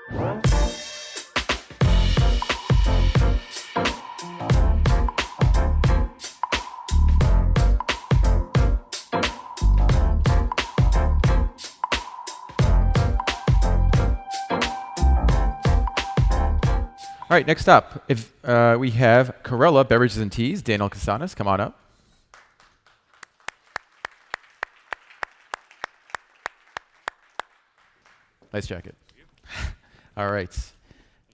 All right, next up, we have Carela, Beverages and Teas. Daniel Casanas, come on up. Nice jacket. All right.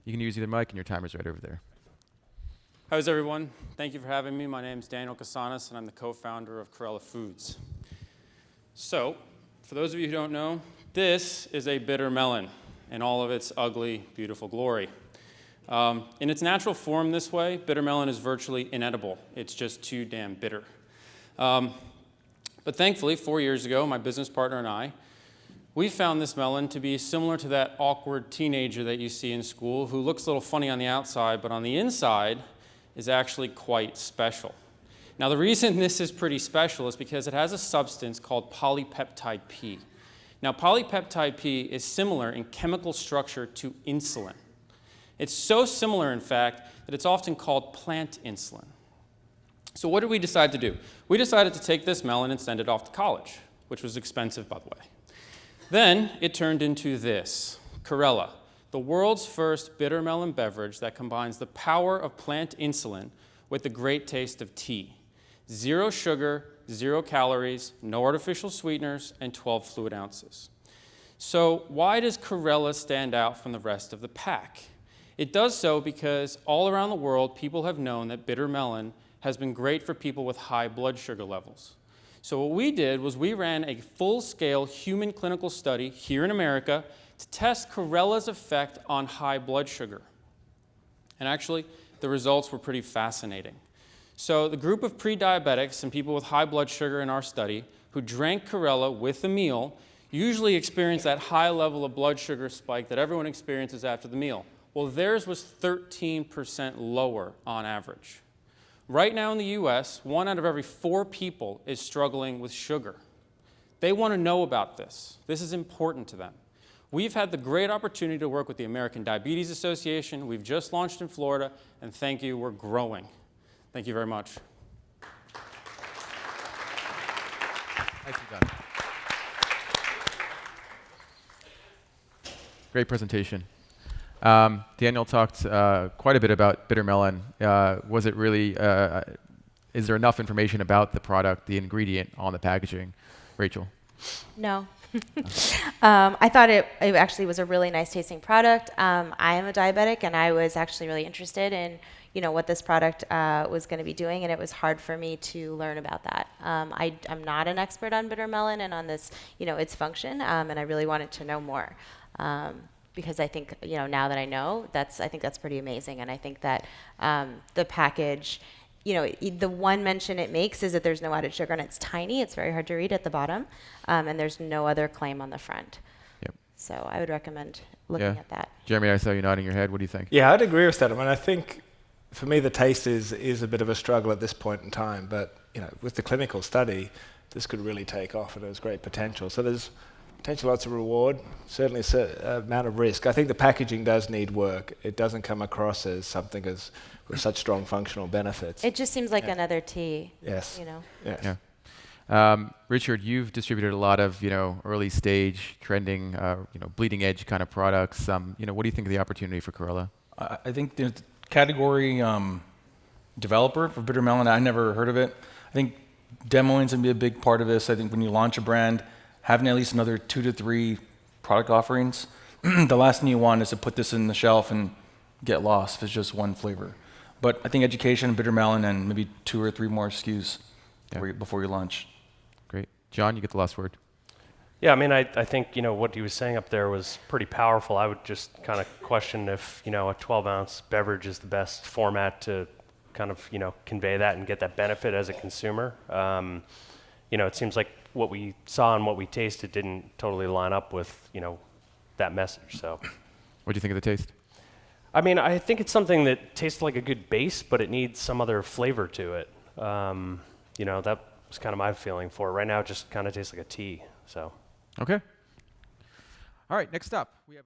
You can use either mic, and your timer's right over there. How's everyone? Thank you for having me. My name is Daniel Casanas, and I'm the co-founder of Carela Foods. So, for those of you who don't know, this is a bitter melon in all of its ugly, beautiful glory. In its natural form this way, bitter melon is virtually inedible. It's just too damn bitter. But thankfully, 4 years ago, my business partner and I, we found this melon to be similar to that awkward teenager that you see in school who looks a little funny on the outside, but on the inside is actually quite special. Now, the reason this is pretty special is because it has a substance called polypeptide P. Now, polypeptide P is similar in chemical structure to insulin. It's so similar, in fact, that it's often called plant insulin. So what did we decide to do? We decided to take this melon and send it off to college, which was expensive, by the way. Then it turned into this, Carela, the world's first bitter melon beverage that combines the power of plant insulin with the great taste of tea. 0 sugar, 0 calories, no artificial sweeteners, and 12 fluid ounces. So why does Carela stand out from the rest of the pack? It does so because all around the world, people have known that bitter melon has been great for people with high blood sugar levels. So what we did was we ran a full-scale human clinical study here in America to test Carela's effect on high blood sugar. And actually, the results were pretty fascinating. So the group of pre-diabetics and people with high blood sugar in our study who drank Carela with a meal usually experienced that high level of blood sugar spike that everyone experiences after the meal. Well, theirs was 13% lower on average. Right now in the US, 1 out of every 4 people is struggling with sugar. They want to know about this. This is important to them. We've had the great opportunity to work with the American Diabetes Association. We've just launched in Florida, and thank you, we're growing. Thank you very much. Nicely done. Great presentation. Daniel talked quite a bit about bitter melon. Was it really, is there enough information about the product, the ingredient on the packaging? Rachel? No. I thought it actually was a really nice tasting product. I am a diabetic, and I was actually really interested in what this product was going to be doing, and it was hard for me to learn about that. I'm not an expert on bitter melon and on this, its function, and I really wanted to know more. Because I think, now that I know, I think that's pretty amazing. And I think that the package, the one mention it makes is that there's no added sugar, and it's tiny. It's very hard to read at the bottom, and there's no other claim on the front. Yep. So I would recommend looking at that. Jeremy, I saw you nodding your head. What do you think? Yeah, I'd agree with that. I mean, I think for me the taste is a bit of a struggle at this point in time. But with the clinical study, this could really take off, and there's great potential. So there's potential lots of reward, certainly a certain amount of risk. I think the packaging does need work. It doesn't come across as something with such strong functional benefits. It just seems like another tea. Yes. Yes. Yeah. Richard, you've distributed a lot of early stage, trending, bleeding edge kind of products. What do you think of the opportunity for Carela? I think the category developer for bitter melon, I never heard of it. I think demoing is going to be a big part of this. I think when you launch a brand, having at least another 2 to 3 product offerings. The last thing you want is to put this in the shelf and get lost if it's just one flavor. But I think education, bitter melon, and maybe 2 or 3 more SKUs before you launch. Great. John, you get the last word. Yeah, I mean, I think, what he was saying up there was pretty powerful. I would just kind of question if, a 12-ounce beverage is the best format to kind of, convey that and get that benefit as a consumer. It seems like what we saw and what we tasted didn't totally line up with, that message. So, what do you think of the taste? I mean, I think it's something that tastes like a good base, but it needs some other flavor to it. That was kind of my feeling for it. Right now, it just kind of tastes like a tea. So. Okay. All right. Next up, we have.